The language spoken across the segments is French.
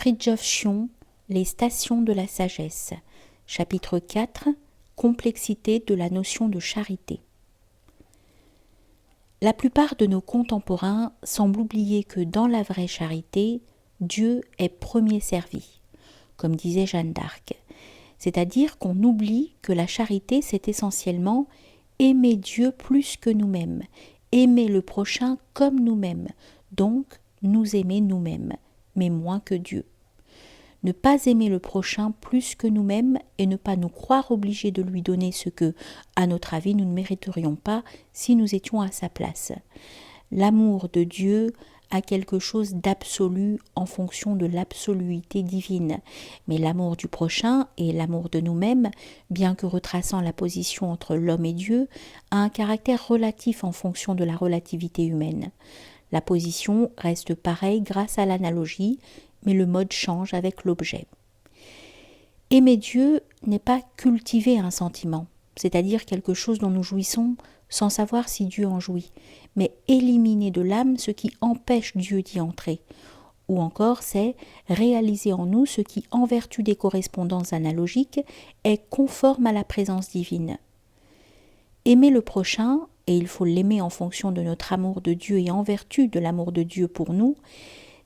Fridtjof Schion, Les stations de la sagesse, chapitre 4, complexité de la notion de charité. La plupart de nos contemporains semblent oublier que dans la vraie charité, Dieu est premier servi, comme disait Jeanne d'Arc. C'est-à-dire qu'on oublie que la charité, c'est essentiellement aimer Dieu plus que nous-mêmes, aimer le prochain comme nous-mêmes, donc nous aimer nous-mêmes, mais moins que Dieu. Ne pas aimer le prochain plus que nous-mêmes et ne pas nous croire obligés de lui donner ce que, à notre avis, nous ne mériterions pas si nous étions à sa place. L'amour de Dieu a quelque chose d'absolu en fonction de l'absoluité divine, mais l'amour du prochain et l'amour de nous-mêmes, bien que retraçant la position entre l'homme et Dieu, a un caractère relatif en fonction de la relativité humaine. La position reste pareille grâce à l'analogie, mais le mode change avec l'objet. Aimer Dieu n'est pas cultiver un sentiment, c'est-à-dire quelque chose dont nous jouissons sans savoir si Dieu en jouit, mais éliminer de l'âme ce qui empêche Dieu d'y entrer. Ou encore, c'est réaliser en nous ce qui, en vertu des correspondances analogiques, est conforme à la présence divine. Aimer le prochain, et il faut l'aimer en fonction de notre amour de Dieu et en vertu de l'amour de Dieu pour nous,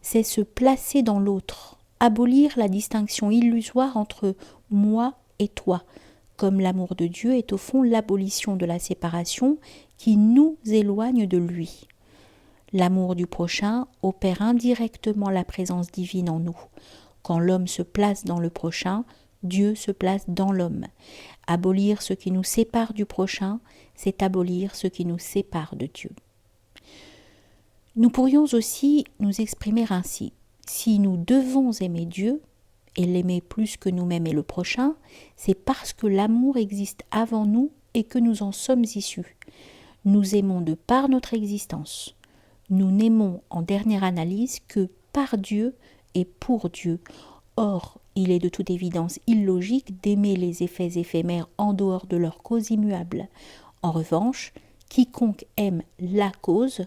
c'est se placer dans l'autre, abolir la distinction illusoire entre moi et toi, comme l'amour de Dieu est au fond l'abolition de la séparation qui nous éloigne de lui. L'amour du prochain opère indirectement la présence divine en nous. Quand l'homme se place dans le prochain, Dieu se place dans l'homme. Abolir ce qui nous sépare du prochain, c'est abolir ce qui nous sépare de Dieu. Nous pourrions aussi nous exprimer ainsi. Si nous devons aimer Dieu, et l'aimer plus que nous-mêmes et le prochain, c'est parce que l'amour existe avant nous et que nous en sommes issus. Nous aimons de par notre existence. Nous n'aimons en dernière analyse que par Dieu et pour Dieu. Or, il est de toute évidence illogique d'aimer les effets éphémères en dehors de leur cause immuable. En revanche, quiconque aime la cause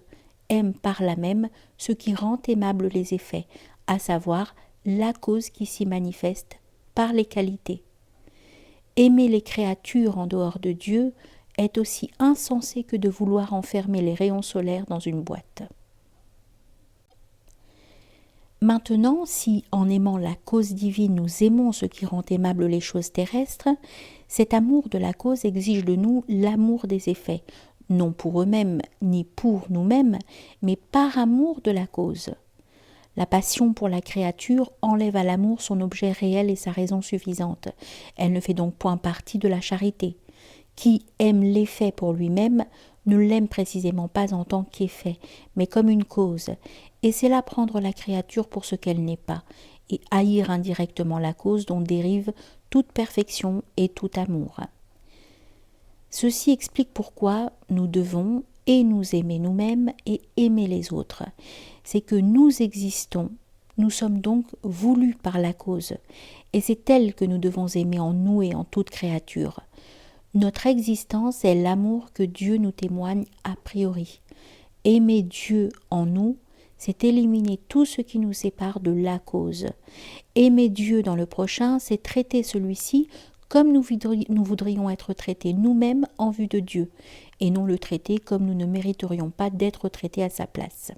aime par là même ce qui rend aimables les effets, à savoir la cause qui s'y manifeste par les qualités. Aimer les créatures en dehors de Dieu est aussi insensé que de vouloir enfermer les rayons solaires dans une boîte. Maintenant, si en aimant la cause divine nous aimons ce qui rend aimables les choses terrestres, cet amour de la cause exige de nous l'amour des effets, non pour eux-mêmes ni pour nous-mêmes, mais par amour de la cause. La passion pour la créature enlève à l'amour son objet réel et sa raison suffisante. Elle ne fait donc point partie de la charité. Qui aime l'effet pour lui-même ne l'aime précisément pas en tant qu'effet, mais comme une cause, et c'est là prendre la créature pour ce qu'elle n'est pas, et haïr indirectement la cause dont dérive toute perfection et tout amour. Ceci explique pourquoi nous devons et nous aimer nous-mêmes et aimer les autres. C'est que nous existons, nous sommes donc voulus par la cause, et c'est elle que nous devons aimer en nous et en toute créature. Notre existence est l'amour que Dieu nous témoigne a priori. Aimer Dieu en nous, c'est éliminer tout ce qui nous sépare de la cause. Aimer Dieu dans le prochain, c'est traiter celui-ci comme nous voudrions être traités nous-mêmes en vue de Dieu, et non le traiter comme nous ne mériterions pas d'être traités à sa place.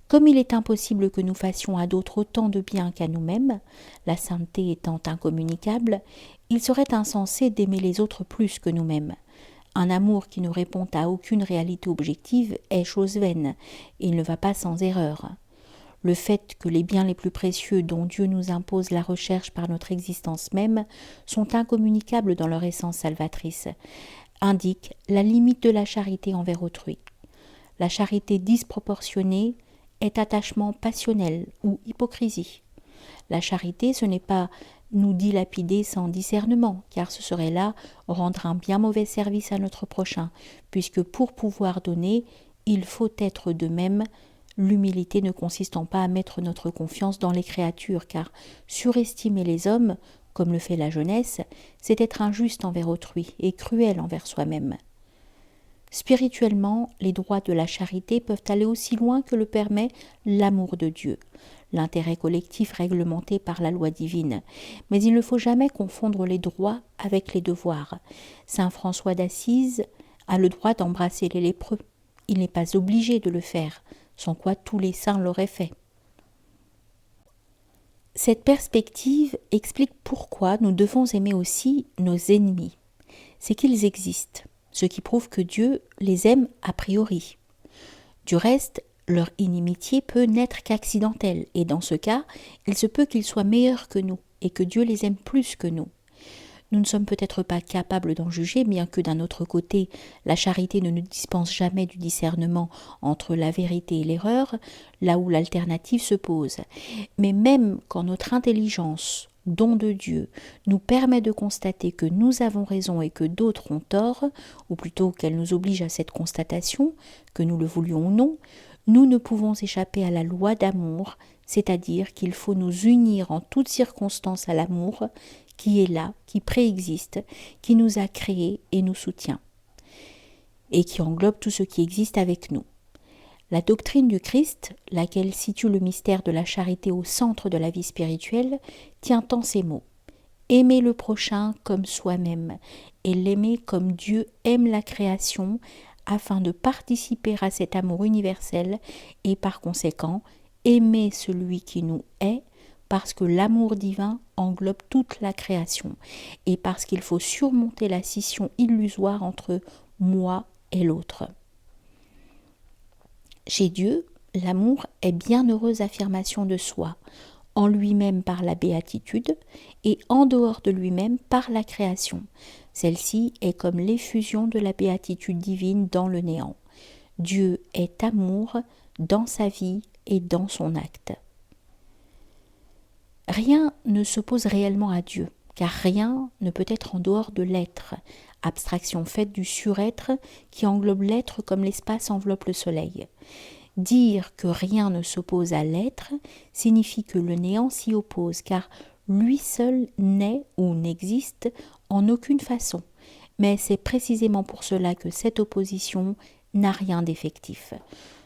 Comme il est impossible que nous fassions à d'autres autant de bien qu'à nous-mêmes, la sainteté étant incommunicable, il serait insensé d'aimer les autres plus que nous-mêmes. Un amour qui ne répond à aucune réalité objective est chose vaine, et il ne va pas sans erreur. Le fait que les biens les plus précieux dont Dieu nous impose la recherche par notre existence même sont incommunicables dans leur essence salvatrice, indique la limite de la charité envers autrui. La charité disproportionnée est attachement passionnel ou hypocrisie. La charité, ce n'est pas nous dilapider sans discernement, car ce serait là rendre un bien mauvais service à notre prochain, puisque pour pouvoir donner, il faut être de même, l'humilité ne consistant pas à mettre notre confiance dans les créatures, car surestimer les hommes, comme le fait la jeunesse, c'est être injuste envers autrui et cruel envers soi-même. Spirituellement, les droits de la charité peuvent aller aussi loin que le permet l'amour de Dieu, l'intérêt collectif réglementé par la loi divine. Mais il ne faut jamais confondre les droits avec les devoirs. Saint François d'Assise a le droit d'embrasser les lépreux. Il n'est pas obligé de le faire, sans quoi tous les saints l'auraient fait. Cette perspective explique pourquoi nous devons aimer aussi nos ennemis. C'est qu'ils existent, ce qui prouve que Dieu les aime a priori. Du reste, leur inimitié peut n'être qu'accidentelle, et dans ce cas, il se peut qu'ils soient meilleurs que nous, et que Dieu les aime plus que nous. Nous ne sommes peut-être pas capables d'en juger, bien que d'un autre côté, la charité ne nous dispense jamais du discernement entre la vérité et l'erreur, là où l'alternative se pose. Mais même quand notre intelligence, don de Dieu, nous permet de constater que nous avons raison et que d'autres ont tort, ou plutôt qu'elle nous oblige à cette constatation, que nous le voulions ou non, nous ne pouvons échapper à la loi d'amour, c'est-à-dire qu'il faut nous unir en toutes circonstances à l'amour, qui est là, qui préexiste, qui nous a créés et nous soutient, et qui englobe tout ce qui existe avec nous. La doctrine du Christ, laquelle situe le mystère de la charité au centre de la vie spirituelle, tient en ces mots. Aimer le prochain comme soi-même, et l'aimer comme Dieu aime la création, afin de participer à cet amour universel, et par conséquent, aimer celui qui nous hait, parce que l'amour divin englobe toute la création, et parce qu'il faut surmonter la scission illusoire entre moi et l'autre. Chez Dieu, l'amour est bienheureuse affirmation de soi, en lui-même par la béatitude, et en dehors de lui-même par la création. Celle-ci est comme l'effusion de la béatitude divine dans le néant. Dieu est amour dans sa vie et dans son acte. Rien ne s'oppose réellement à Dieu, car rien ne peut être en dehors de l'être, abstraction faite du surêtre qui englobe l'être comme l'espace enveloppe le soleil. Dire que rien ne s'oppose à l'être signifie que le néant s'y oppose, car lui seul n'est ou n'existe en aucune façon. Mais c'est précisément pour cela que cette opposition n'a rien d'effectif.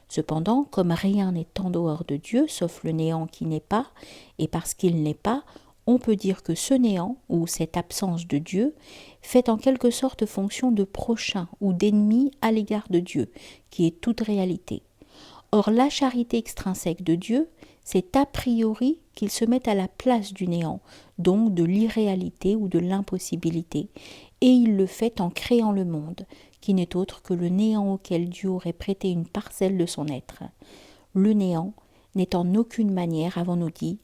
Cependant, comme rien n'est en dehors de Dieu, sauf le néant qui n'est pas, et parce qu'il n'est pas, on peut dire que ce néant, ou cette absence de Dieu, fait en quelque sorte fonction de prochain ou d'ennemi à l'égard de Dieu, qui est toute réalité. Or, la charité extrinsèque de Dieu, c'est a priori qu'il se met à la place du néant, donc de l'irréalité ou de l'impossibilité, et il le fait en créant le monde, qui n'est autre que le néant auquel Dieu aurait prêté une parcelle de son être. Le néant n'est en aucune manière, avons-nous dit,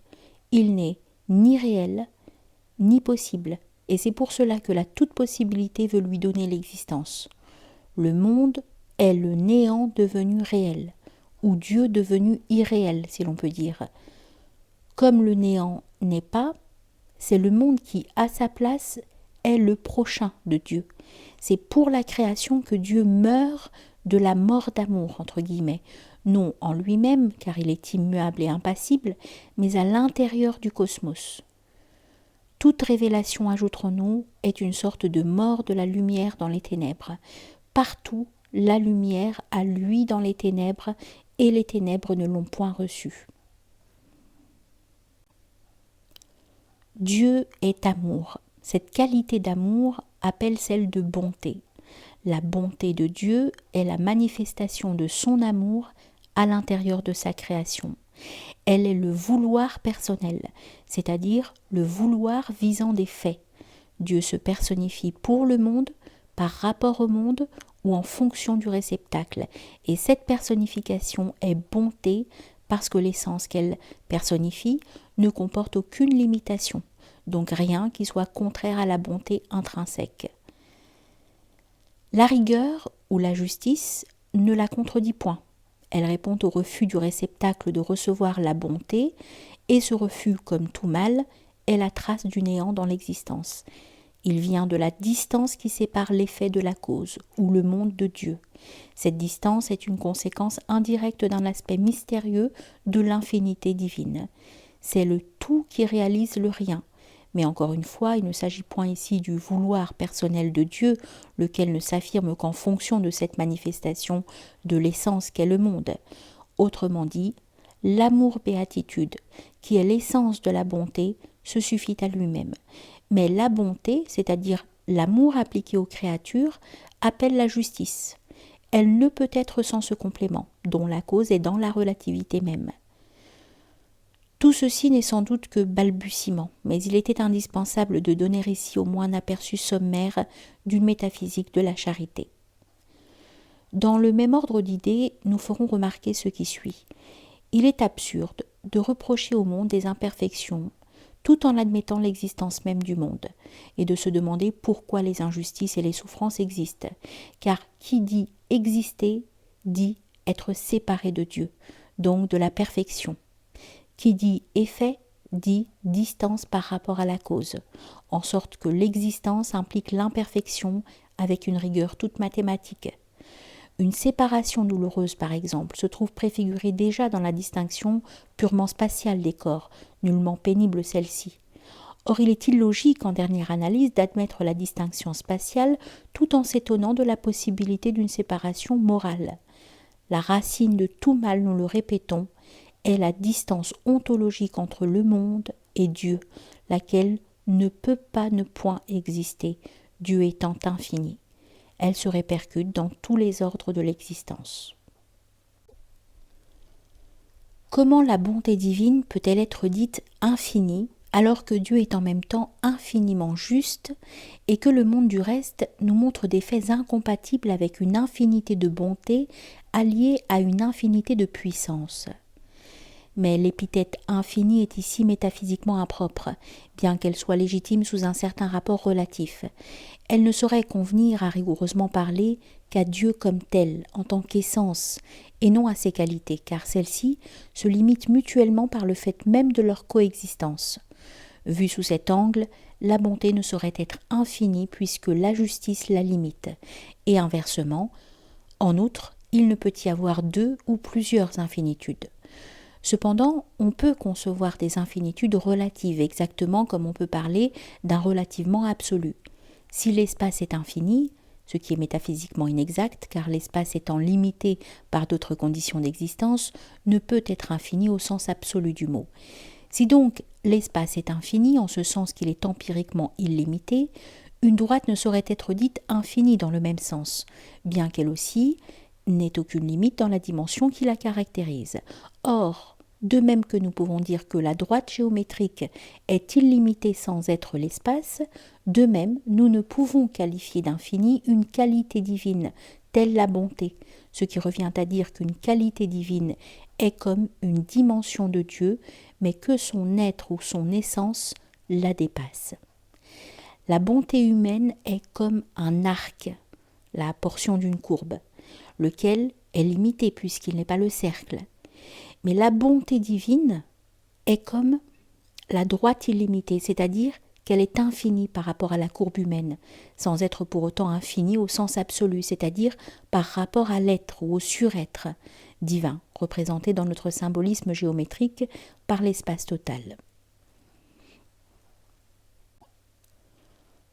il n'est ni réel, ni possible, et c'est pour cela que la toute-possibilité veut lui donner l'existence. Le monde est le néant devenu réel, ou Dieu devenu irréel, si l'on peut dire. Comme le néant n'est pas, c'est le monde qui, à sa place, est le prochain de Dieu. C'est pour la création que Dieu meurt de la mort d'amour, entre guillemets, non en lui-même, car il est immuable et impassible, mais à l'intérieur du cosmos. Toute révélation, ajouterons-nous, est une sorte de mort de la lumière dans les ténèbres. Partout, la lumière a lui dans les ténèbres, et les ténèbres ne l'ont point reçue. Dieu est amour. Cette qualité d'amour appelle celle de bonté. La bonté de Dieu est la manifestation de son amour à l'intérieur de sa création. Elle est le vouloir personnel, c'est-à-dire le vouloir visant des faits. Dieu se personnifie pour le monde, par rapport au monde ou en fonction du réceptacle. Et cette personnification est bonté parce que l'essence qu'elle personnifie ne comporte aucune limitation, donc rien qui soit contraire à la bonté intrinsèque. La rigueur ou la justice ne la contredit point. Elle répond au refus du réceptacle de recevoir la bonté, et ce refus, comme tout mal, est la trace du néant dans l'existence. Il vient de la distance qui sépare l'effet de la cause, ou le monde de Dieu. Cette distance est une conséquence indirecte d'un aspect mystérieux de l'infinité divine. C'est le tout qui réalise le rien, Mais encore une fois, il ne s'agit point ici du vouloir personnel de Dieu, lequel ne s'affirme qu'en fonction de cette manifestation de l'essence qu'est le monde. Autrement dit, l'amour-béatitude, qui est l'essence de la bonté, se suffit à lui-même. Mais la bonté, c'est-à-dire l'amour appliqué aux créatures, appelle la justice. Elle ne peut être sans ce complément, dont la cause est dans la relativité même. Tout ceci n'est sans doute que balbutiement, mais il était indispensable de donner ici au moins un aperçu sommaire d'une métaphysique de la charité. Dans le même ordre d'idées, nous ferons remarquer ce qui suit. Il est absurde de reprocher au monde des imperfections, tout en admettant l'existence même du monde, et de se demander pourquoi les injustices et les souffrances existent, car qui dit exister dit être séparé de Dieu, donc de la perfection. Qui dit effet dit distance par rapport à la cause, en sorte que l'existence implique l'imperfection avec une rigueur toute mathématique. Une séparation douloureuse, par exemple, se trouve préfigurée déjà dans la distinction purement spatiale des corps, nullement pénible celle-ci. Or, il est illogique, en dernière analyse, d'admettre la distinction spatiale tout en s'étonnant de la possibilité d'une séparation morale. La racine de tout mal, nous le répétons, est la distance ontologique entre le monde et Dieu, laquelle ne peut pas ne point exister, Dieu étant infini. Elle se répercute dans tous les ordres de l'existence. Comment la bonté divine peut-elle être dite infinie alors que Dieu est en même temps infiniment juste et que le monde du reste nous montre des faits incompatibles avec une infinité de bonté alliée à une infinité de puissance? Mais l'épithète infini est ici métaphysiquement impropre, bien qu'elle soit légitime sous un certain rapport relatif. Elle ne saurait convenir, à rigoureusement parler, qu'à Dieu comme tel, en tant qu'essence, et non à ses qualités, car celles-ci se limitent mutuellement par le fait même de leur coexistence. Vue sous cet angle, la bonté ne saurait être infinie puisque la justice la limite, et inversement, en outre, il ne peut y avoir deux ou plusieurs infinitudes. Cependant, on peut concevoir des infinitudes relatives, exactement comme on peut parler d'un relativement absolu. Si l'espace est infini, ce qui est métaphysiquement inexact, car l'espace étant limité par d'autres conditions d'existence, ne peut être infini au sens absolu du mot. Si donc l'espace est infini, en ce sens qu'il est empiriquement illimité, une droite ne saurait être dite infinie dans le même sens, bien qu'elle aussi n'ait aucune limite dans la dimension qui la caractérise. Or, de même que nous pouvons dire que la droite géométrique est illimitée sans être l'espace, de même nous ne pouvons qualifier d'infini une qualité divine, telle la bonté, ce qui revient à dire qu'une qualité divine est comme une dimension de Dieu, mais que son être ou son essence la dépasse. La bonté humaine est comme un arc, la portion d'une courbe, lequel est limité puisqu'il n'est pas le cercle. Mais la bonté divine est comme la droite illimitée, c'est-à-dire qu'elle est infinie par rapport à la courbe humaine, sans être pour autant infinie au sens absolu, c'est-à-dire par rapport à l'être ou au surêtre divin, représenté dans notre symbolisme géométrique par l'espace total.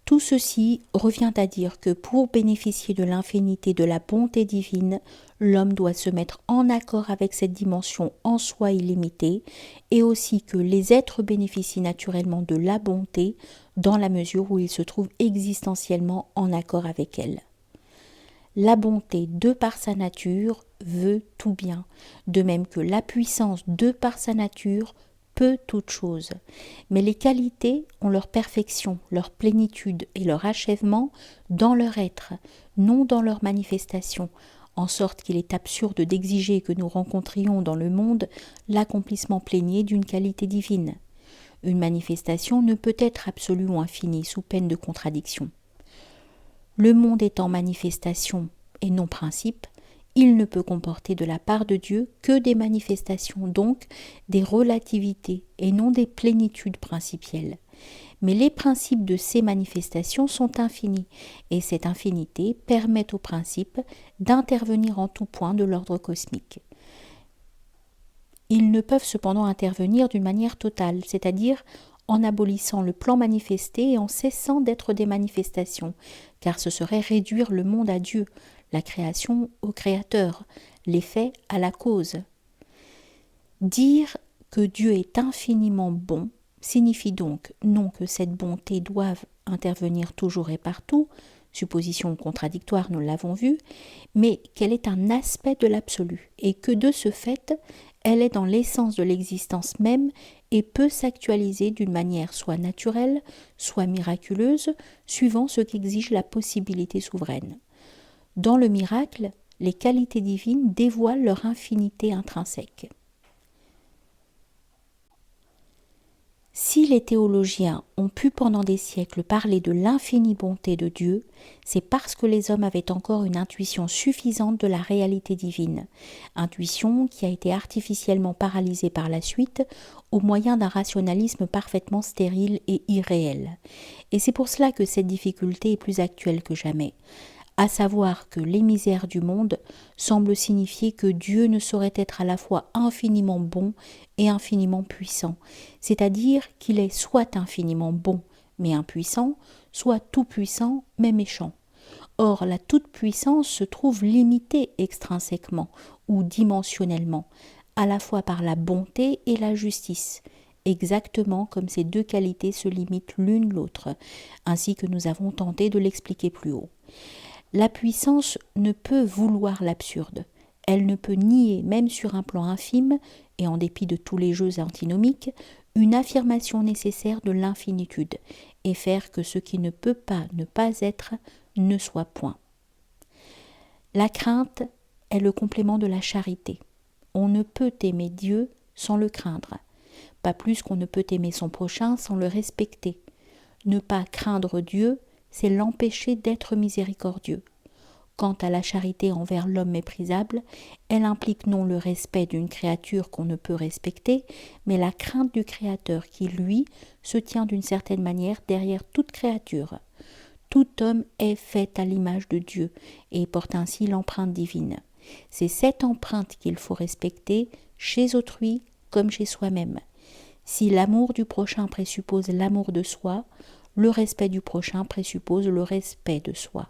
Tout ceci revient à dire que pour bénéficier de l'infinité de la bonté divine, l'homme doit se mettre en accord avec cette dimension en soi illimitée, et aussi que les êtres bénéficient naturellement de la bonté dans la mesure où ils se trouvent existentiellement en accord avec elle. La bonté, de par sa nature, veut tout bien, de même que la puissance, de par sa nature, peut toute chose. Mais les qualités ont leur perfection, leur plénitude et leur achèvement dans leur être, non dans leur manifestation, en sorte qu'il est absurde d'exiger que nous rencontrions dans le monde l'accomplissement plénier d'une qualité divine. Une manifestation ne peut être absolue ou infinie sous peine de contradiction. Le monde étant manifestation et non principe, il ne peut comporter de la part de Dieu que des manifestations, donc des relativités et non des plénitudes principielles. Mais les principes de ces manifestations sont infinis, et cette infinité permet aux principes d'intervenir en tout point de l'ordre cosmique. Ils ne peuvent cependant intervenir d'une manière totale, c'est-à-dire en abolissant le plan manifesté et en cessant d'être des manifestations, car ce serait réduire le monde à Dieu, la création au créateur, l'effet à la cause. Dire que Dieu est infiniment bon signifie donc non que cette bonté doive intervenir toujours et partout, supposition contradictoire, nous l'avons vu, mais qu'elle est un aspect de l'absolu et que de ce fait, elle est dans l'essence de l'existence même et peut s'actualiser d'une manière soit naturelle, soit miraculeuse, suivant ce qu'exige la possibilité souveraine. Dans le miracle, les qualités divines dévoilent leur infinité intrinsèque. Si les théologiens ont pu pendant des siècles parler de l'infinie bonté de Dieu, c'est parce que les hommes avaient encore une intuition suffisante de la réalité divine, intuition qui a été artificiellement paralysée par la suite au moyen d'un rationalisme parfaitement stérile et irréel. Et c'est pour cela que cette difficulté est plus actuelle que jamais, à savoir que les misères du monde semblent signifier que Dieu ne saurait être à la fois infiniment bon et infiniment puissant, c'est-à-dire qu'il est soit infiniment bon mais impuissant, soit tout-puissant mais méchant. Or, la toute-puissance se trouve limitée extrinsèquement ou dimensionnellement, à la fois par la bonté et la justice, exactement comme ces deux qualités se limitent l'une l'autre, ainsi que nous avons tenté de l'expliquer plus haut. La puissance ne peut vouloir l'absurde. Elle ne peut nier, même sur un plan infime, et en dépit de tous les jeux antinomiques, une affirmation nécessaire de l'infinitude, et faire que ce qui ne peut pas ne pas être ne soit point. La crainte est le complément de la charité. On ne peut aimer Dieu sans le craindre, pas plus qu'on ne peut aimer son prochain sans le respecter. Ne pas craindre Dieu, c'est l'empêcher d'être miséricordieux. Quant à la charité envers l'homme méprisable, elle implique non le respect d'une créature qu'on ne peut respecter, mais la crainte du Créateur qui, lui, se tient d'une certaine manière derrière toute créature. Tout homme est fait à l'image de Dieu et porte ainsi l'empreinte divine. C'est cette empreinte qu'il faut respecter chez autrui comme chez soi-même. Si l'amour du prochain présuppose l'amour de soi, le respect du prochain présuppose le respect de soi.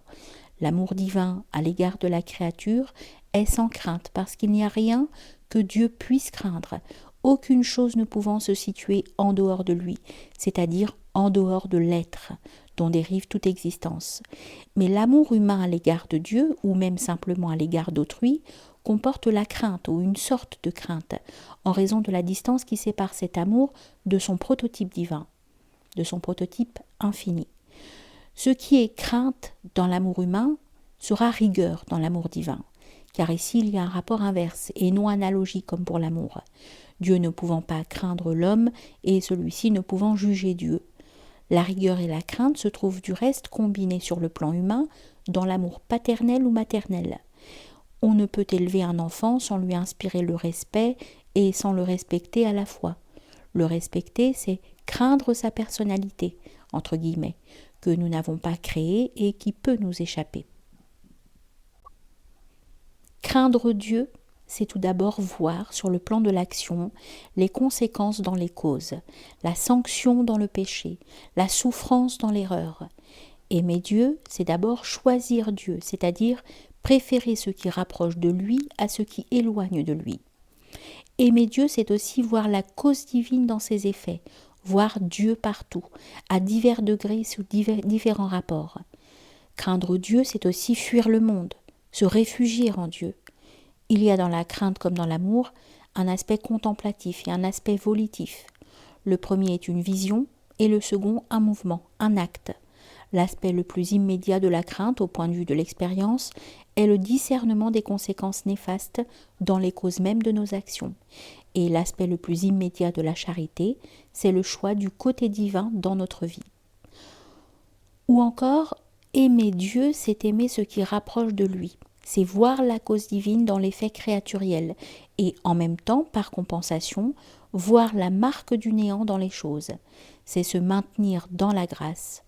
L'amour divin à l'égard de la créature est sans crainte parce qu'il n'y a rien que Dieu puisse craindre, aucune chose ne pouvant se situer en dehors de lui, c'est-à-dire en dehors de l'être, dont dérive toute existence. Mais l'amour humain à l'égard de Dieu, ou même simplement à l'égard d'autrui, comporte la crainte ou une sorte de crainte, en raison de la distance qui sépare cet amour de son prototype divin, de son prototype infini. Ce qui est crainte dans l'amour humain sera rigueur dans l'amour divin, car ici il y a un rapport inverse et non analogique comme pour l'amour. Dieu ne pouvant pas craindre l'homme et celui-ci ne pouvant juger Dieu. La rigueur et la crainte se trouvent du reste combinées sur le plan humain dans l'amour paternel ou maternel. On ne peut élever un enfant sans lui inspirer le respect et sans le respecter à la fois. Le respecter, c'est craindre sa personnalité, entre guillemets, que nous n'avons pas créée et qui peut nous échapper. Craindre Dieu, c'est tout d'abord voir sur le plan de l'action les conséquences dans les causes, la sanction dans le péché, la souffrance dans l'erreur. Aimer Dieu, c'est d'abord choisir Dieu, c'est-à-dire préférer ce qui rapproche de lui à ce qui éloigne de lui. Aimer Dieu, c'est aussi voir la cause divine dans ses effets, voir Dieu partout, à divers degrés sous différents rapports. Craindre Dieu, c'est aussi fuir le monde, se réfugier en Dieu. Il y a dans la crainte comme dans l'amour un aspect contemplatif et un aspect volitif. Le premier est une vision et le second un mouvement, un acte. L'aspect le plus immédiat de la crainte au point de vue de l'expérience est le discernement des conséquences néfastes dans les causes mêmes de nos actions. Et l'aspect le plus immédiat de la charité, c'est le choix du côté divin dans notre vie. Ou encore, aimer Dieu, c'est aimer ce qui rapproche de lui. C'est voir la cause divine dans les faits créaturiels et en même temps, par compensation, voir la marque du néant dans les choses. C'est se maintenir dans la grâce.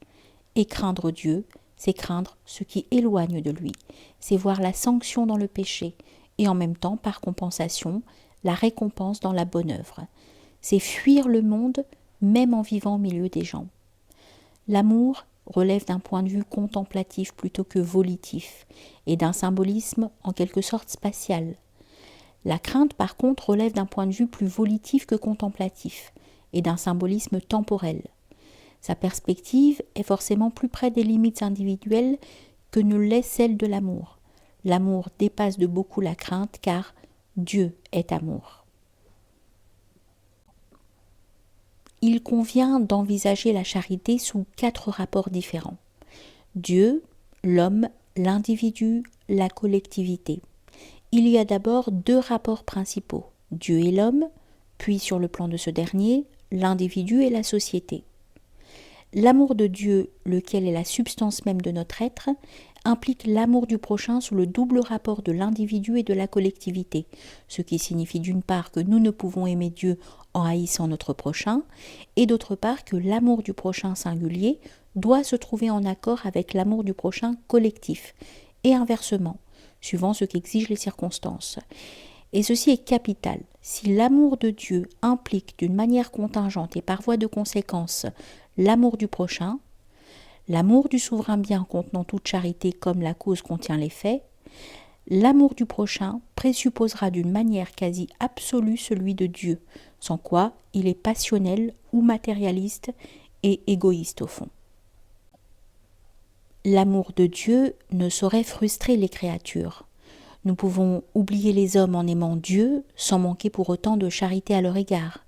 Et craindre Dieu, c'est craindre ce qui éloigne de lui. C'est voir la sanction dans le péché et en même temps, par compensation, la récompense dans la bonne œuvre. C'est fuir le monde même en vivant au milieu des gens. L'amour relève d'un point de vue contemplatif plutôt que volitif, et d'un symbolisme en quelque sorte spatial. La crainte, par contre, relève d'un point de vue plus volitif que contemplatif, et d'un symbolisme temporel. Sa perspective est forcément plus près des limites individuelles que ne l'est celle de l'amour. L'amour dépasse de beaucoup la crainte, car Dieu est amour. Il convient d'envisager la charité sous 4 rapports différents. Dieu, l'homme, l'individu, la collectivité. Il y a d'abord 2 rapports principaux, Dieu et l'homme, puis sur le plan de ce dernier, l'individu et la société. L'amour de Dieu, lequel est la substance même de notre être, implique l'amour du prochain sous le double rapport de l'individu et de la collectivité, ce qui signifie d'une part que nous ne pouvons aimer Dieu en haïssant notre prochain, et d'autre part que l'amour du prochain singulier doit se trouver en accord avec l'amour du prochain collectif, et inversement, suivant ce qu'exigent les circonstances. Et ceci est capital. Si l'amour de Dieu implique d'une manière contingente et par voie de conséquence l'amour du prochain, l'amour du souverain bien contenant toute charité comme la cause contient les faits, l'amour du prochain présupposera d'une manière quasi absolue celui de Dieu, sans quoi il est passionnel ou matérialiste et égoïste au fond. L'amour de Dieu ne saurait frustrer les créatures. Nous pouvons oublier les hommes en aimant Dieu, sans manquer pour autant de charité à leur égard.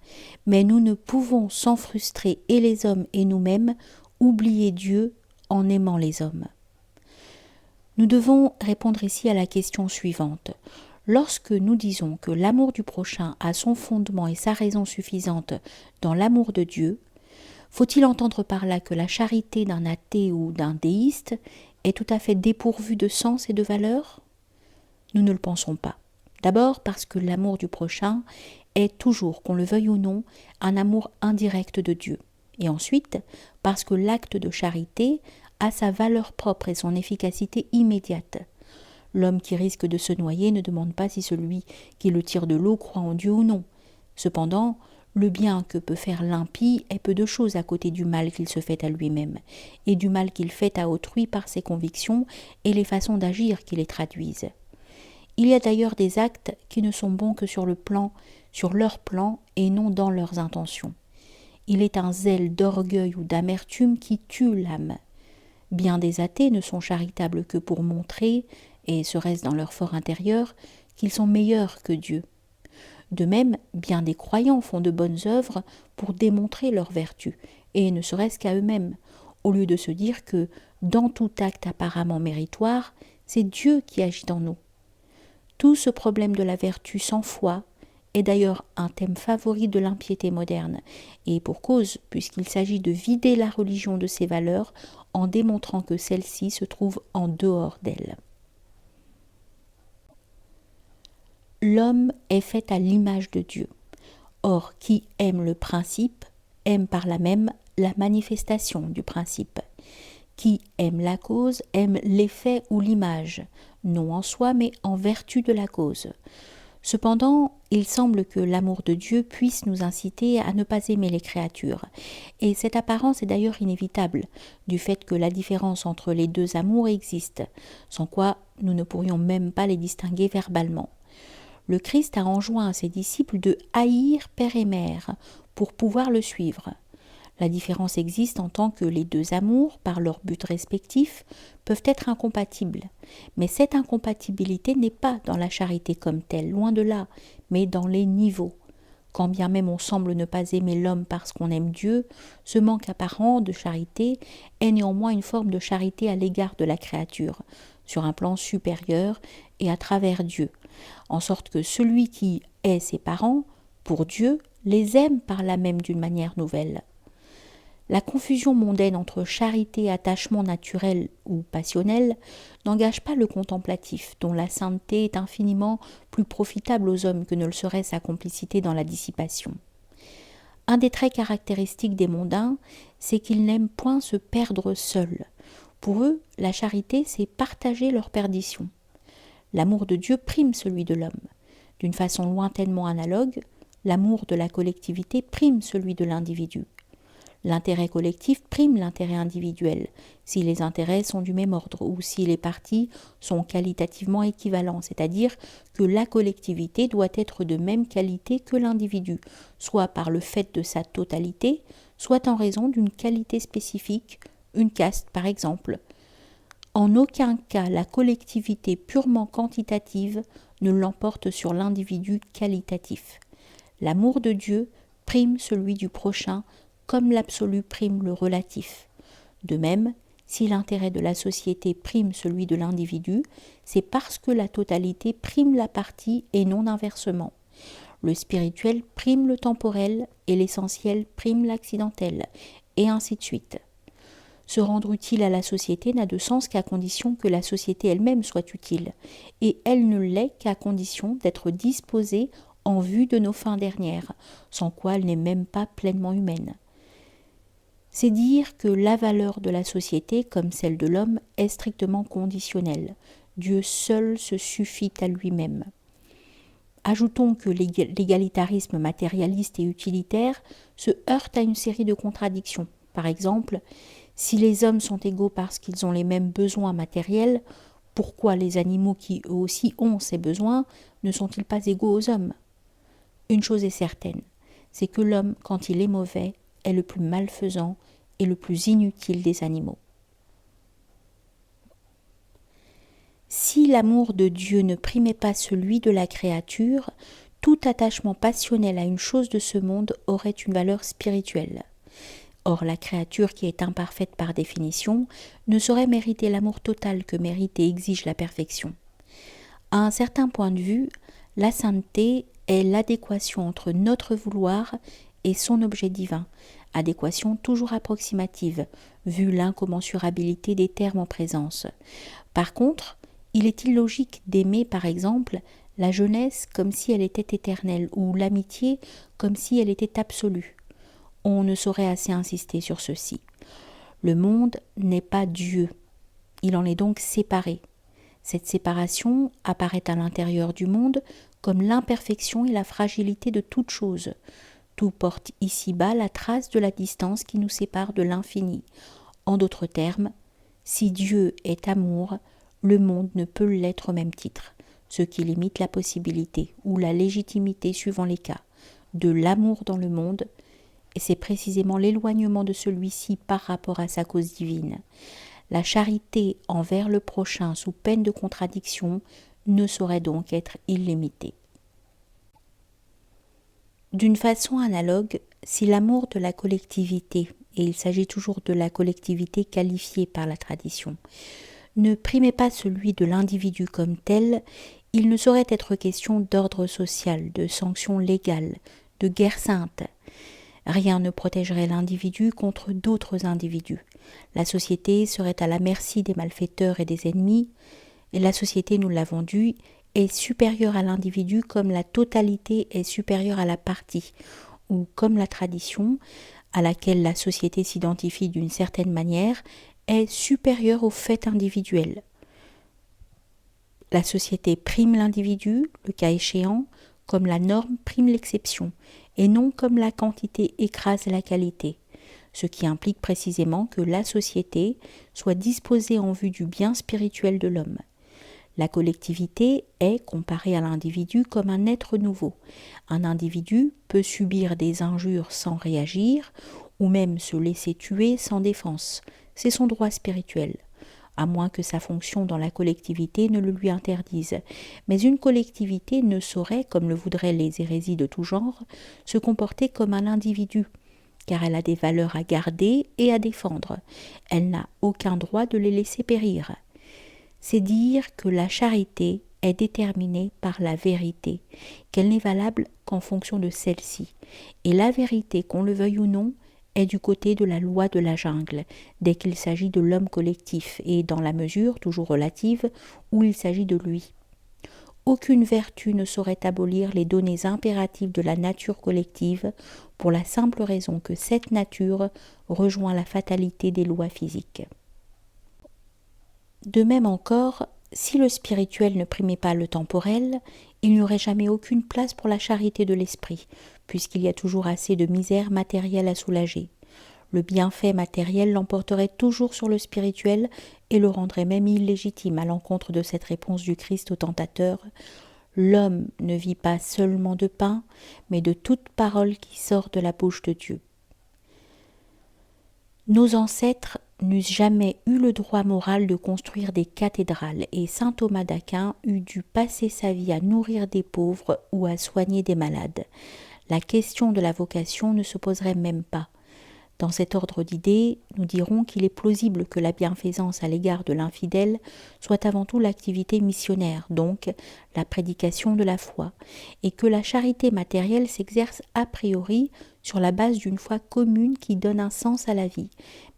Mais nous ne pouvons, sans frustrer et les hommes et nous-mêmes, oublier Dieu en aimant les hommes. Nous devons répondre ici à la question suivante. Lorsque nous disons que l'amour du prochain a son fondement et sa raison suffisante dans l'amour de Dieu, faut-il entendre par là que la charité d'un athée ou d'un déiste est tout à fait dépourvue de sens et de valeur ? Nous ne le pensons pas. D'abord parce que l'amour du prochain est toujours, qu'on le veuille ou non, un amour indirect de Dieu. Et ensuite, parce que l'acte de charité a sa valeur propre et son efficacité immédiate. L'homme qui risque de se noyer ne demande pas si celui qui le tire de l'eau croit en Dieu ou non. Cependant, le bien que peut faire l'impie est peu de choses à côté du mal qu'il se fait à lui-même, et du mal qu'il fait à autrui par ses convictions et les façons d'agir qui les traduisent. Il y a d'ailleurs des actes qui ne sont bons que sur leur plan et non dans leurs intentions. Il est un zèle d'orgueil ou d'amertume qui tue l'âme. Bien des athées ne sont charitables que pour montrer, et serait-ce dans leur fort intérieur, qu'ils sont meilleurs que Dieu. De même, bien des croyants font de bonnes œuvres pour démontrer leur vertu, et ne serait-ce qu'à eux-mêmes, au lieu de se dire que, dans tout acte apparemment méritoire, c'est Dieu qui agit en nous. Tout ce problème de la vertu sans foi est d'ailleurs un thème favori de l'impiété moderne, et pour cause, puisqu'il s'agit de vider la religion de ses valeurs en démontrant que celle-ci se trouve en dehors d'elle. L'homme est fait à l'image de Dieu. Or, qui aime le principe, aime par là même la manifestation du principe. Qui aime la cause, aime l'effet ou l'image, non en soi, mais en vertu de la cause. Cependant, il semble que l'amour de Dieu puisse nous inciter à ne pas aimer les créatures. Et cette apparence est d'ailleurs inévitable, du fait que la différence entre les deux amours existe, sans quoi nous ne pourrions même pas les distinguer verbalement. Le Christ a enjoint à ses disciples de haïr père et mère pour pouvoir le suivre. La différence existe en tant que les deux amours, par leurs buts respectifs, peuvent être incompatibles. Mais cette incompatibilité n'est pas dans la charité comme telle, loin de là, mais dans les niveaux. Quand bien même on semble ne pas aimer l'homme parce qu'on aime Dieu, ce manque apparent de charité est néanmoins une forme de charité à l'égard de la créature, sur un plan supérieur et à travers Dieu, en sorte que celui qui est ses parents, pour Dieu, les aime par là même d'une manière nouvelle. La confusion mondaine entre charité et attachement naturel ou passionnel n'engage pas le contemplatif, dont la sainteté est infiniment plus profitable aux hommes que ne le serait sa complicité dans la dissipation. Un des traits caractéristiques des mondains, c'est qu'ils n'aiment point se perdre seuls. Pour eux, la charité, c'est partager leur perdition. L'amour de Dieu prime celui de l'homme. D'une façon lointainement analogue, l'amour de la collectivité prime celui de l'individu. L'intérêt collectif prime l'intérêt individuel, si les intérêts sont du même ordre ou si les parties sont qualitativement équivalents, c'est-à-dire que la collectivité doit être de même qualité que l'individu, soit par le fait de sa totalité, soit en raison d'une qualité spécifique, une caste par exemple. En aucun cas la collectivité purement quantitative ne l'emporte sur l'individu qualitatif. L'amour de Dieu prime celui du prochain comme l'absolu prime le relatif. De même, si l'intérêt de la société prime celui de l'individu, c'est parce que la totalité prime la partie et non inversement. Le spirituel prime le temporel et l'essentiel prime l'accidentel, et ainsi de suite. Se rendre utile à la société n'a de sens qu'à condition que la société elle-même soit utile, et elle ne l'est qu'à condition d'être disposée en vue de nos fins dernières, sans quoi elle n'est même pas pleinement humaine. C'est dire que la valeur de la société, comme celle de l'homme, est strictement conditionnelle. Dieu seul se suffit à lui-même. Ajoutons que l'égalitarisme matérialiste et utilitaire se heurte à une série de contradictions. Par exemple, si les hommes sont égaux parce qu'ils ont les mêmes besoins matériels, pourquoi les animaux qui eux aussi ont ces besoins ne sont-ils pas égaux aux hommes ? Une chose est certaine, c'est que l'homme, quand il est mauvais, est le plus malfaisant et le plus inutile des animaux. Si l'amour de Dieu ne primait pas celui de la créature, tout attachement passionnel à une chose de ce monde aurait une valeur spirituelle. Or, la créature qui est imparfaite par définition ne saurait mériter l'amour total que mérite et exige la perfection. À un certain point de vue, la sainteté est l'adéquation entre notre vouloir et son objet divin, adéquation toujours approximative, vu l'incommensurabilité des termes en présence. Par contre, il est illogique d'aimer, par exemple, la jeunesse comme si elle était éternelle, ou l'amitié comme si elle était absolue. On ne saurait assez insister sur ceci. Le monde n'est pas Dieu, il en est donc séparé. Cette séparation apparaît à l'intérieur du monde comme l'imperfection et la fragilité de toute chose. Tout porte ici-bas la trace de la distance qui nous sépare de l'infini. En d'autres termes, si Dieu est amour, le monde ne peut l'être au même titre, ce qui limite la possibilité ou la légitimité suivant les cas de l'amour dans le monde, et c'est précisément l'éloignement de celui-ci par rapport à sa cause divine. La charité envers le prochain sous peine de contradiction ne saurait donc être illimitée. D'une façon analogue, si l'amour de la collectivité, et il s'agit toujours de la collectivité qualifiée par la tradition, ne primait pas celui de l'individu comme tel, il ne saurait être question d'ordre social, de sanctions légales, de guerre sainte. Rien ne protégerait l'individu contre d'autres individus. La société serait à la merci des malfaiteurs et des ennemis, et la société, nous l'avons dit, est supérieure à l'individu comme la totalité est supérieure à la partie, ou comme la tradition, à laquelle la société s'identifie d'une certaine manière, est supérieure au fait individuel. La société prime l'individu, le cas échéant, comme la norme prime l'exception, et non comme la quantité écrase la qualité, ce qui implique précisément que la société soit disposée en vue du bien spirituel de l'homme. La collectivité est, comparée à l'individu, comme un être nouveau. Un individu peut subir des injures sans réagir, ou même se laisser tuer sans défense. C'est son droit spirituel, à moins que sa fonction dans la collectivité ne le lui interdise. Mais une collectivité ne saurait, comme le voudraient les hérésies de tout genre, se comporter comme un individu, car elle a des valeurs à garder et à défendre. Elle n'a aucun droit de les laisser périr. C'est dire que la charité est déterminée par la vérité, qu'elle n'est valable qu'en fonction de celle-ci. Et la vérité, qu'on le veuille ou non, est du côté de la loi de la jungle, dès qu'il s'agit de l'homme collectif, et dans la mesure, toujours relative, où il s'agit de lui. Aucune vertu ne saurait abolir les données impératives de la nature collective, pour la simple raison que cette nature rejoint la fatalité des lois physiques. De même encore, si le spirituel ne primait pas le temporel, il n'y aurait jamais aucune place pour la charité de l'esprit, puisqu'il y a toujours assez de misère matérielle à soulager. Le bienfait matériel l'emporterait toujours sur le spirituel et le rendrait même illégitime à l'encontre de cette réponse du Christ au tentateur. L'homme ne vit pas seulement de pain, mais de toute parole qui sort de la bouche de Dieu. Nos ancêtres n'eussent jamais eu le droit moral de construire des cathédrales et saint Thomas d'Aquin eût dû passer sa vie à nourrir des pauvres ou à soigner des malades. La question de la vocation ne se poserait même pas. Dans cet ordre d'idées, nous dirons qu'il est plausible que la bienfaisance à l'égard de l'infidèle soit avant tout l'activité missionnaire, donc la prédication de la foi, et que la charité matérielle s'exerce a priori sur la base d'une foi commune qui donne un sens à la vie.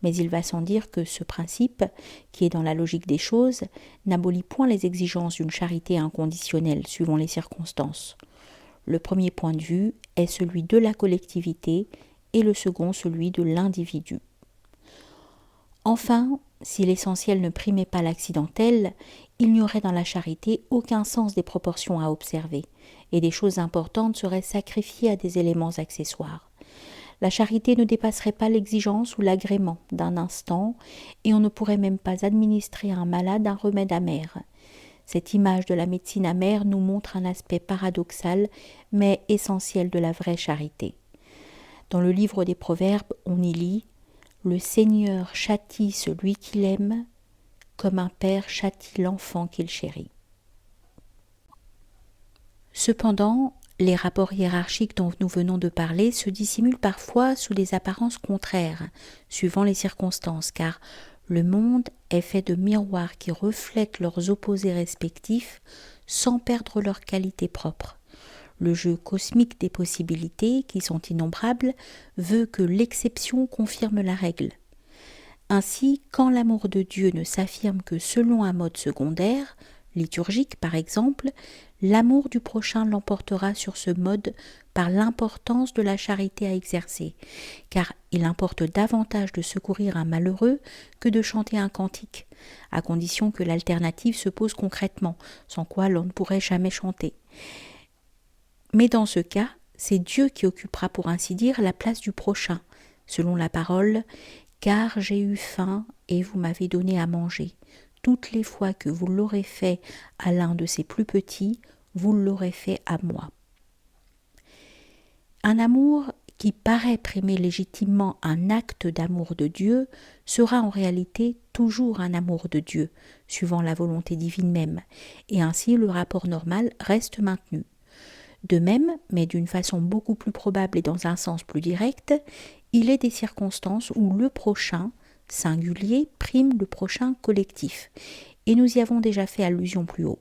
Mais il va sans dire que ce principe, qui est dans la logique des choses, n'abolit point les exigences d'une charité inconditionnelle suivant les circonstances. Le premier point de vue est celui de la collectivité et le second celui de l'individu. Enfin, si l'essentiel ne primait pas l'accidentel, il n'y aurait dans la charité aucun sens des proportions à observer, et des choses importantes seraient sacrifiées à des éléments accessoires. La charité ne dépasserait pas l'exigence ou l'agrément d'un instant, et on ne pourrait même pas administrer à un malade un remède amer. Cette image de la médecine amère nous montre un aspect paradoxal, mais essentiel de la vraie charité. Dans le livre des Proverbes, on y lit « Le Seigneur châtie celui qu'il aime, comme un père châtie l'enfant qu'il chérit. » Cependant, les rapports hiérarchiques dont nous venons de parler se dissimulent parfois sous des apparences contraires, suivant les circonstances, car le monde est fait de miroirs qui reflètent leurs opposés respectifs sans perdre leur qualité propre. Le jeu cosmique des possibilités, qui sont innombrables, veut que l'exception confirme la règle. Ainsi, quand l'amour de Dieu ne s'affirme que selon un mode secondaire, liturgique par exemple, l'amour du prochain l'emportera sur ce mode par l'importance de la charité à exercer, car il importe davantage de secourir un malheureux que de chanter un cantique, à condition que l'alternative se pose concrètement, sans quoi l'on ne pourrait jamais chanter. Mais dans ce cas, c'est Dieu qui occupera pour ainsi dire la place du prochain, selon la parole « Car j'ai eu faim et vous m'avez donné à manger. Toutes les fois que vous l'aurez fait à l'un de ses plus petits, vous l'aurez fait à moi. » Un amour qui paraît primer légitimement un acte d'amour de Dieu sera en réalité toujours un amour de Dieu, suivant la volonté divine même, et ainsi le rapport normal reste maintenu. De même, mais d'une façon beaucoup plus probable et dans un sens plus direct, il est des circonstances où le prochain, singulier, prime le prochain collectif. Et nous y avons déjà fait allusion plus haut.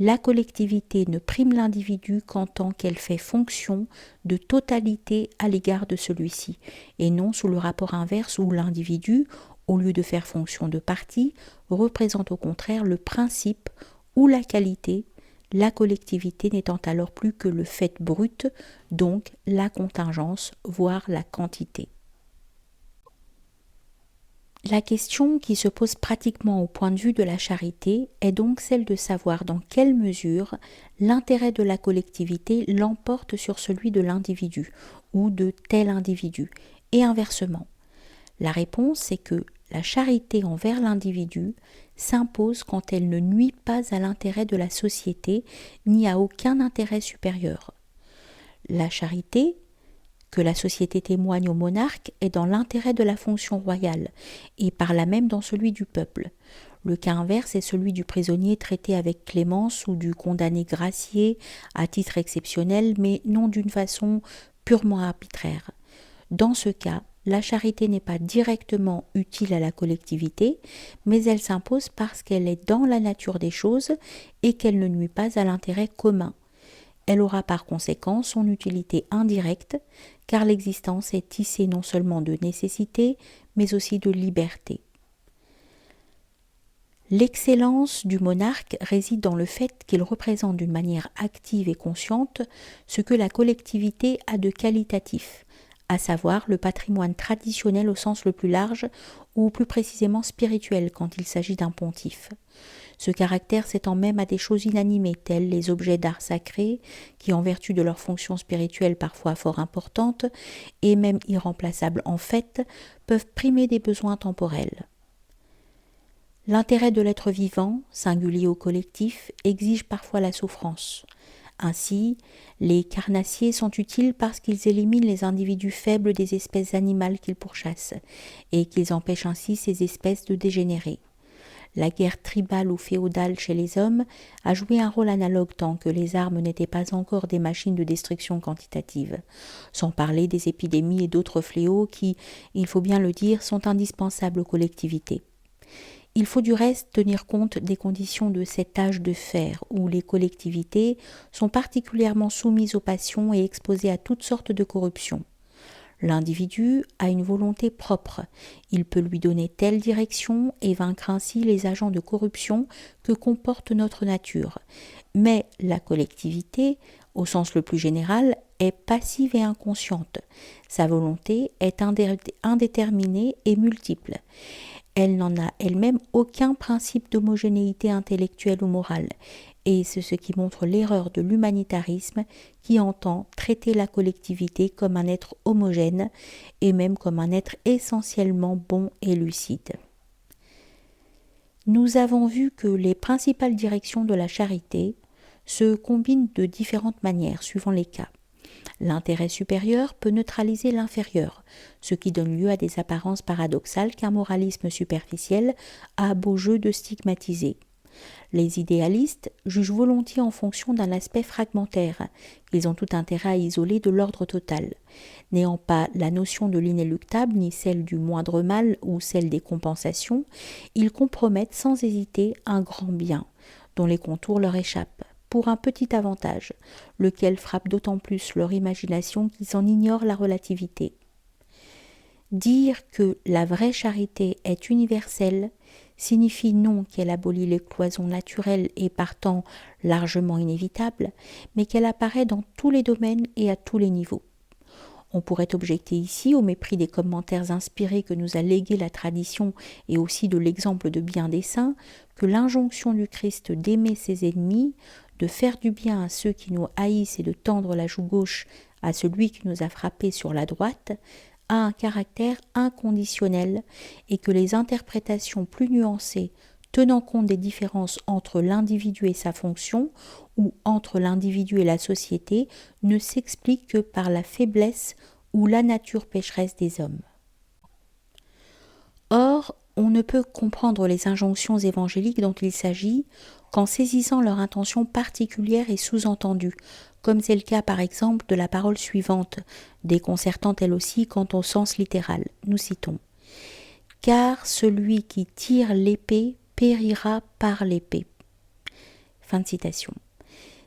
La collectivité ne prime l'individu qu'en tant qu'elle fait fonction de totalité à l'égard de celui-ci, et non sous le rapport inverse où l'individu, au lieu de faire fonction de partie, représente au contraire le principe ou la qualité, la collectivité n'étant alors plus que le fait brut, donc la contingence, voire la quantité. La question qui se pose pratiquement au point de vue de la charité est donc celle de savoir dans quelle mesure l'intérêt de la collectivité l'emporte sur celui de l'individu ou de tel individu, et inversement. La réponse est que la charité envers l'individu s'impose quand elle ne nuit pas à l'intérêt de la société ni à aucun intérêt supérieur. La charité que la société témoigne au monarque est dans l'intérêt de la fonction royale et par là même dans celui du peuple. Le cas inverse est celui du prisonnier traité avec clémence ou du condamné gracié à titre exceptionnel mais non d'une façon purement arbitraire. Dans ce cas, la charité n'est pas directement utile à la collectivité, mais elle s'impose parce qu'elle est dans la nature des choses et qu'elle ne nuit pas à l'intérêt commun. Elle aura par conséquent son utilité indirecte, car l'existence est tissée non seulement de nécessité, mais aussi de liberté. L'excellence du monarque réside dans le fait qu'il représente d'une manière active et consciente ce que la collectivité a de qualitatif, à savoir le patrimoine traditionnel au sens le plus large ou plus précisément spirituel quand il s'agit d'un pontife. ce caractère s'étend même à des choses inanimées, telles les objets d'art sacré, qui en vertu de leur fonction spirituelle parfois fort importante, et même irremplaçables en fait, peuvent primer des besoins temporels. L'intérêt de l'être vivant, singulier ou collectif, exige parfois la souffrance. Ainsi, les carnassiers sont utiles parce qu'ils éliminent les individus faibles des espèces animales qu'ils pourchassent, et qu'ils empêchent ainsi ces espèces de dégénérer. La guerre tribale ou féodale chez les hommes a joué un rôle analogue tant que les armes n'étaient pas encore des machines de destruction quantitative, sans parler des épidémies et d'autres fléaux qui, il faut bien le dire, sont indispensables aux collectivités. Il faut du reste tenir compte des conditions de cet âge de fer où les collectivités sont particulièrement soumises aux passions et exposées à toutes sortes de corruptions. L'individu a une volonté propre, il peut lui donner telle direction et vaincre ainsi les agents de corruption que comporte notre nature. Mais la collectivité, au sens le plus général, est passive et inconsciente. Sa volonté est indéterminée et multiple. Elle n'en a elle-même aucun principe d'homogénéité intellectuelle ou morale, et c'est ce qui montre l'erreur de l'humanitarisme qui entend traiter la collectivité comme un être homogène et même comme un être essentiellement bon et lucide. Nous avons vu que les principales directions de la charité se combinent de différentes manières suivant les cas. L'intérêt supérieur peut neutraliser l'inférieur, ce qui donne lieu à des apparences paradoxales qu'un moralisme superficiel a beau jeu de stigmatiser. Les idéalistes jugent volontiers en fonction d'un aspect fragmentaire, qu'ils ont tout intérêt à isoler de l'ordre total. N'ayant pas la notion de l'inéluctable, ni celle du moindre mal ou celle des compensations, ils compromettent sans hésiter un grand bien, dont les contours leur échappent, pour un petit avantage, lequel frappe d'autant plus leur imagination qu'ils en ignorent la relativité. Dire que la vraie charité est universelle signifie non qu'elle abolit les cloisons naturelles et partant largement inévitables, mais qu'elle apparaît dans tous les domaines et à tous les niveaux. On pourrait objecter ici, au mépris des commentaires inspirés que nous a légués la tradition et aussi de l'exemple de bien des saints, que l'injonction du Christ d'aimer ses ennemis, de faire du bien à ceux qui nous haïssent et de tendre la joue gauche à celui qui nous a frappés sur la droite, a un caractère inconditionnel et que les interprétations plus nuancées, tenant compte des différences entre l'individu et sa fonction ou entre l'individu et la société, ne s'expliquent que par la faiblesse ou la nature pécheresse des hommes. Or, on ne peut comprendre les injonctions évangéliques dont il s'agit qu'en saisissant leur intention particulière et sous-entendue, comme c'est le cas par exemple de la parole suivante, déconcertante elle aussi quant au sens littéral. Nous citons « Car celui qui tire l'épée périra par l'épée ». Fin de citation.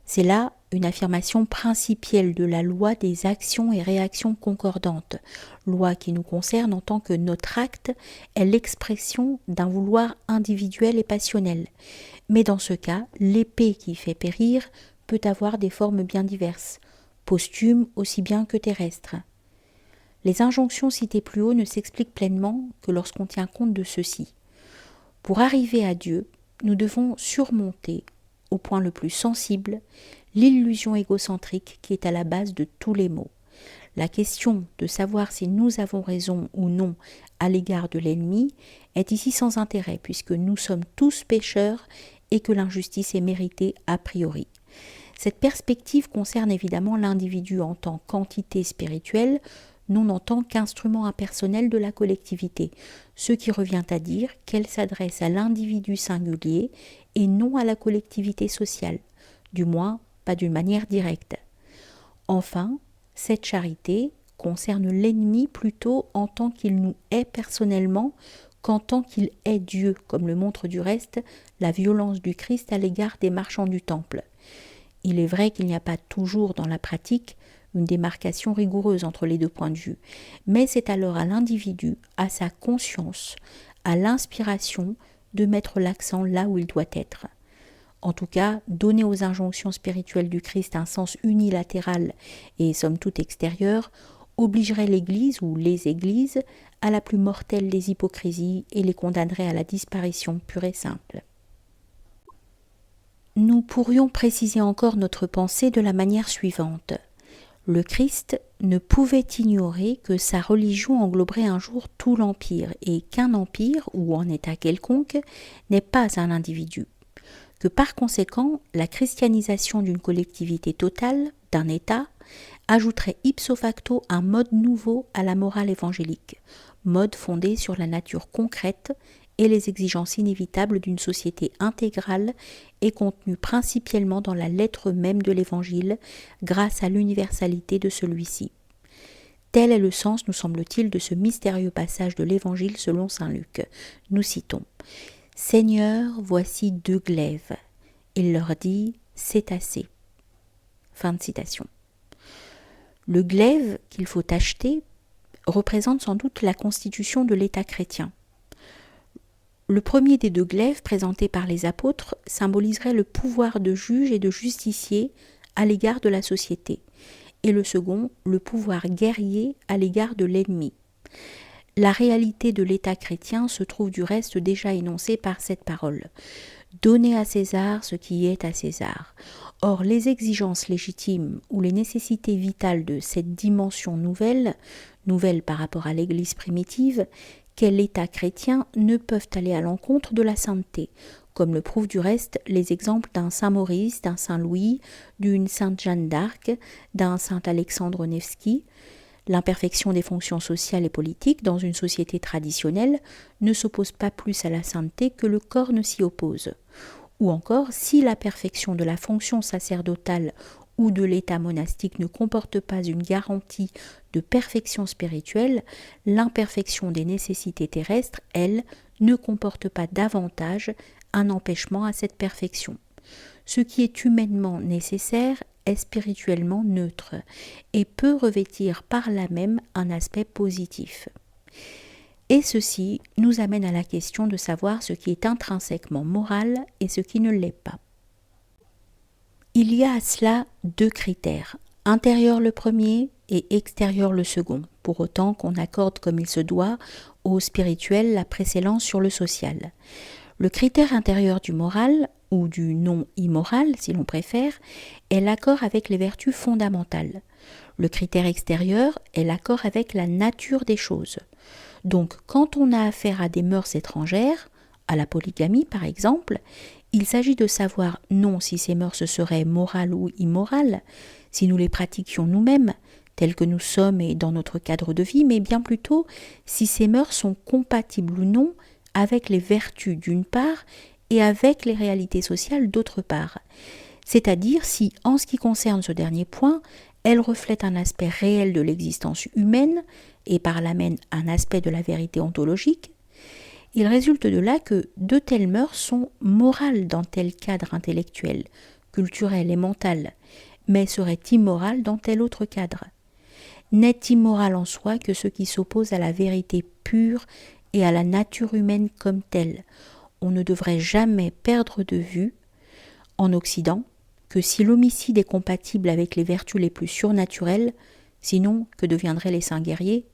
C'est là une affirmation principielle de la loi des actions et réactions concordantes, loi qui nous concerne en tant que notre acte est l'expression d'un vouloir individuel et passionnel. Mais dans ce cas, l'épée qui fait périr peut avoir des formes bien diverses, posthumes aussi bien que terrestres. Les injonctions citées plus haut ne s'expliquent pleinement que lorsqu'on tient compte de ceci. Pour arriver à Dieu, nous devons surmonter, au point le plus sensible, l'illusion égocentrique qui est à la base de tous les maux. La question de savoir si nous avons raison ou non à l'égard de l'ennemi est ici sans intérêt puisque nous sommes tous pécheurs et que l'injustice est méritée a priori. Cette perspective concerne évidemment l'individu en tant qu'entité spirituelle, non en tant qu'instrument impersonnel de la collectivité, ce qui revient à dire qu'elle s'adresse à l'individu singulier et non à la collectivité sociale, du moins pas d'une manière directe. Enfin, cette charité concerne l'ennemi plutôt en tant qu'il nous hait personnellement qu'en tant qu'il est Dieu, comme le montre du reste la violence du Christ à l'égard des marchands du temple. Il est vrai qu'il n'y a pas toujours dans la pratique une démarcation rigoureuse entre les deux points de vue, mais c'est alors à l'individu, à sa conscience, à l'inspiration de mettre l'accent là où il doit être. En tout cas, donner aux injonctions spirituelles du Christ un sens unilatéral et somme toute extérieur obligerait l'Église ou les Églises à la plus mortelle des hypocrisies et les condamnerait à la disparition pure et simple. nous pourrions préciser encore notre pensée de la manière suivante. Le Christ ne pouvait ignorer que sa religion engloberait un jour tout l'Empire et qu'un empire, ou un État quelconque, n'est pas un individu. Que par conséquent, la christianisation d'une collectivité totale, d'un État, ajouterait ipso facto un mode nouveau à la morale évangélique, mode fondé sur la nature concrète et les exigences inévitables d'une société intégrale et contenue principalement dans la lettre même de l'Évangile, grâce à l'universalité de celui-ci. Tel est le sens, nous semble-t-il, de ce mystérieux passage de l'Évangile selon saint Luc. Nous citons « Seigneur, voici 2 glaives. Il leur dit « C'est assez. » Fin de citation. Le glaive qu'il faut acheter représente sans doute la constitution de l'État chrétien. Le premier des 2 glaives présentés par les apôtres symboliserait le pouvoir de juge et de justicier à l'égard de la société, et le second, le pouvoir guerrier à l'égard de l'ennemi. La réalité de l'État chrétien se trouve du reste déjà énoncée par cette parole. Donnez à César ce qui est à César. Or, les exigences légitimes ou les nécessités vitales de cette dimension nouvelle par rapport à l'Église primitive, qu'est l'État chrétien, ne peuvent aller à l'encontre de la sainteté, comme le prouvent du reste les exemples d'un saint Maurice, d'un saint Louis, d'une sainte Jeanne d'Arc, d'un saint Alexandre Nevski. L'imperfection des fonctions sociales et politiques dans une société traditionnelle ne s'oppose pas plus à la sainteté que le corps ne s'y oppose. Ou encore, si la perfection de la fonction sacerdotale ou de l'état monastique ne comporte pas une garantie de perfection spirituelle, l'imperfection des nécessités terrestres, elle, ne comporte pas davantage un empêchement à cette perfection. Ce qui est humainement nécessaire est spirituellement neutre et peut revêtir par là même un aspect positif. Et ceci nous amène à la question de savoir ce qui est intrinsèquement moral et ce qui ne l'est pas. Il y a à cela 2 critères, intérieur le premier et extérieur le second, pour autant qu'on accorde comme il se doit au spirituel la précédence sur le social. Le critère intérieur du moral, ou du non immoral si l'on préfère, est l'accord avec les vertus fondamentales. Le critère extérieur est l'accord avec la nature des choses. Donc quand on a affaire à des mœurs étrangères, à la polygamie par exemple, il s'agit de savoir non si ces mœurs seraient morales ou immorales, si nous les pratiquions nous-mêmes, tels que nous sommes et dans notre cadre de vie, mais bien plutôt si ces mœurs sont compatibles ou non avec les vertus d'une part et avec les réalités sociales d'autre part. C'est-à-dire si, en ce qui concerne ce dernier point, elles reflètent un aspect réel de l'existence humaine et par là même un aspect de la vérité ontologique. Il résulte de là que de telles mœurs sont morales dans tel cadre intellectuel, culturel et mental, mais seraient immorales dans tel autre cadre. N'est immoral en soi que ce qui s'oppose à la vérité pure et à la nature humaine comme telle. On ne devrait jamais perdre de vue, en Occident, que si l'homicide est compatible avec les vertus les plus surnaturelles, sinon que deviendraient les saints guerriers,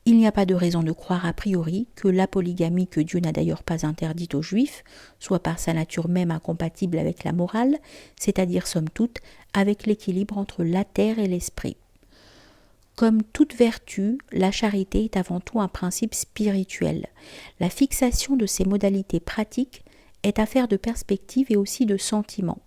il n'y a pas de raison de croire a priori que la polygamie, que Dieu n'a d'ailleurs pas interdite aux Juifs, soit par sa nature même incompatible avec la morale, c'est-à-dire somme toute avec l'équilibre entre la terre et l'esprit. Comme toute vertu, la charité est avant tout un principe spirituel. La fixation de ses modalités pratiques est affaire de perspective et aussi de sentiment.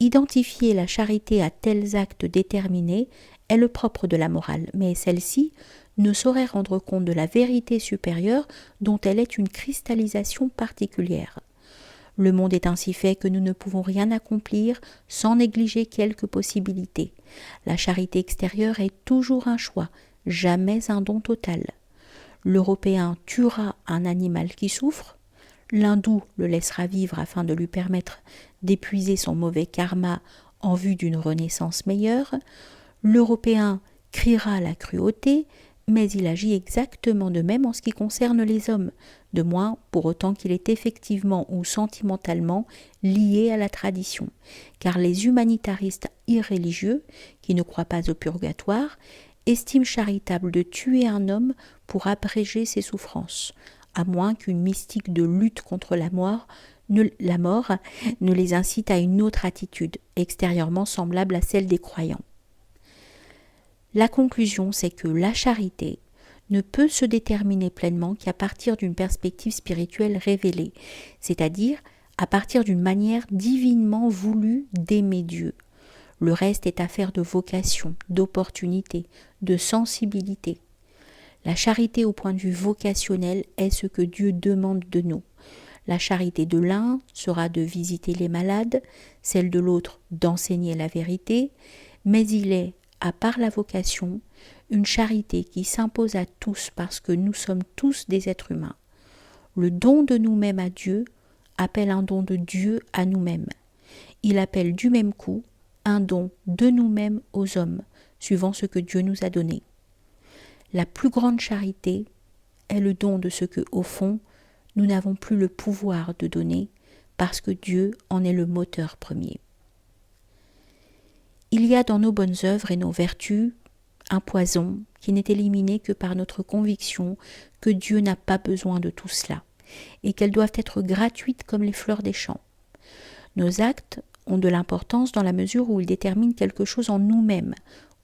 Identifier la charité à tels actes déterminés est le propre de la morale, mais celle-ci ne saurait rendre compte de la vérité supérieure dont elle est une cristallisation particulière. Le monde est ainsi fait que nous ne pouvons rien accomplir sans négliger quelques possibilités. La charité extérieure est toujours un choix, jamais un don total. L'Européen tuera un animal qui souffre, l'Hindou le laissera vivre afin de lui permettre d'épuiser son mauvais karma en vue d'une renaissance meilleure, l'Européen criera la cruauté, mais il agit exactement de même en ce qui concerne les hommes, de moins pour autant qu'il est effectivement ou sentimentalement lié à la tradition, car les humanitaristes irréligieux, qui ne croient pas au purgatoire, estiment charitable de tuer un homme pour abréger ses souffrances. à moins qu'une mystique de lutte contre la mort ne les incite à une autre attitude, extérieurement semblable à celle des croyants. La conclusion, c'est que la charité ne peut se déterminer pleinement qu'à partir d'une perspective spirituelle révélée, c'est-à-dire à partir d'une manière divinement voulue d'aimer Dieu. Le reste est affaire de vocation, d'opportunité, de sensibilité. La charité au point de vue vocationnel est ce que Dieu demande de nous. La charité de l'un sera de visiter les malades, celle de l'autre d'enseigner la vérité, mais il est, à part la vocation, une charité qui s'impose à tous parce que nous sommes tous des êtres humains. Le don de nous-mêmes à Dieu appelle un don de Dieu à nous-mêmes. Il appelle du même coup un don de nous-mêmes aux hommes, suivant ce que Dieu nous a donné. La plus grande charité est le don de ce que, au fond, nous n'avons plus le pouvoir de donner, parce que Dieu en est le moteur premier. Il y a dans nos bonnes œuvres et nos vertus un poison qui n'est éliminé que par notre conviction que Dieu n'a pas besoin de tout cela, et qu'elles doivent être gratuites comme les fleurs des champs. Nos actes ont de l'importance dans la mesure où ils déterminent quelque chose en nous-mêmes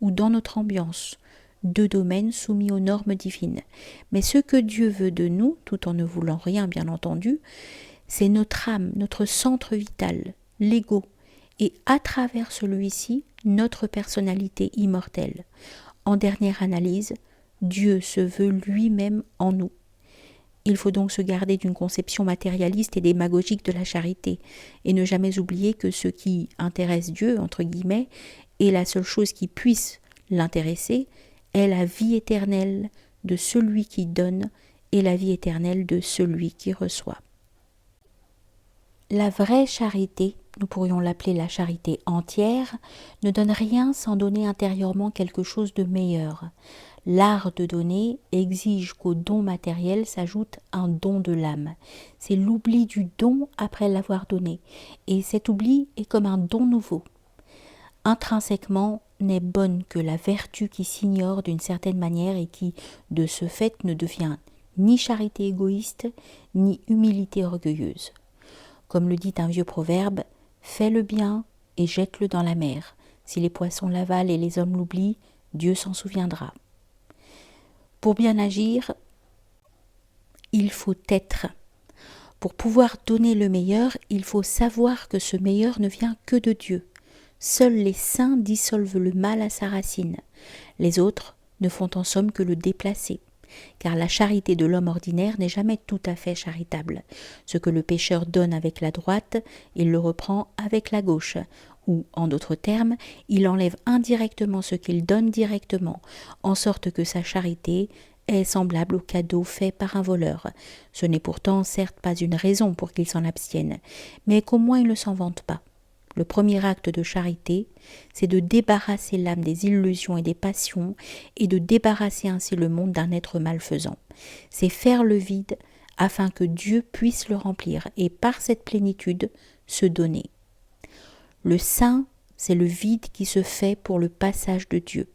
ou dans notre ambiance, deux domaines soumis aux normes divines. Mais ce que Dieu veut de nous, tout en ne voulant rien bien entendu, c'est notre âme, notre centre vital, l'ego, et à travers celui-ci, notre personnalité immortelle. En dernière analyse, Dieu se veut lui-même en nous. Il faut donc se garder d'une conception matérialiste et démagogique de la charité, et ne jamais oublier que ce qui intéresse Dieu, entre guillemets, et la seule chose qui puisse l'intéresser, est la vie éternelle de celui qui donne et la vie éternelle de celui qui reçoit. La vraie charité, nous pourrions l'appeler la charité entière, ne donne rien sans donner intérieurement quelque chose de meilleur. L'art de donner exige qu'au don matériel s'ajoute un don de l'âme. C'est l'oubli du don après l'avoir donné, et cet oubli est comme un don nouveau. Intrinsèquement, n'est bonne que la vertu qui s'ignore d'une certaine manière et qui, de ce fait, ne devient ni charité égoïste, ni humilité orgueilleuse. Comme le dit un vieux proverbe, « Fais le bien et jette-le dans la mer. Si les poissons l'avalent et les hommes l'oublient, Dieu s'en souviendra. » Pour bien agir, il faut être. Pour pouvoir donner le meilleur, il faut savoir que ce meilleur ne vient que de Dieu. Seuls les saints dissolvent le mal à sa racine. Les autres ne font en somme que le déplacer. Car la charité de l'homme ordinaire n'est jamais tout à fait charitable. Ce que le pécheur donne avec la droite, il le reprend avec la gauche. Ou, en d'autres termes, il enlève indirectement ce qu'il donne directement, en sorte que sa charité est semblable au cadeau fait par un voleur. Ce n'est pourtant certes pas une raison pour qu'il s'en abstienne, mais qu'au moins il ne s'en vante pas. Le premier acte de charité, c'est de débarrasser l'âme des illusions et des passions et de débarrasser ainsi le monde d'un être malfaisant. C'est faire le vide afin que Dieu puisse le remplir et par cette plénitude se donner. Le saint, c'est le vide qui se fait pour le passage de Dieu.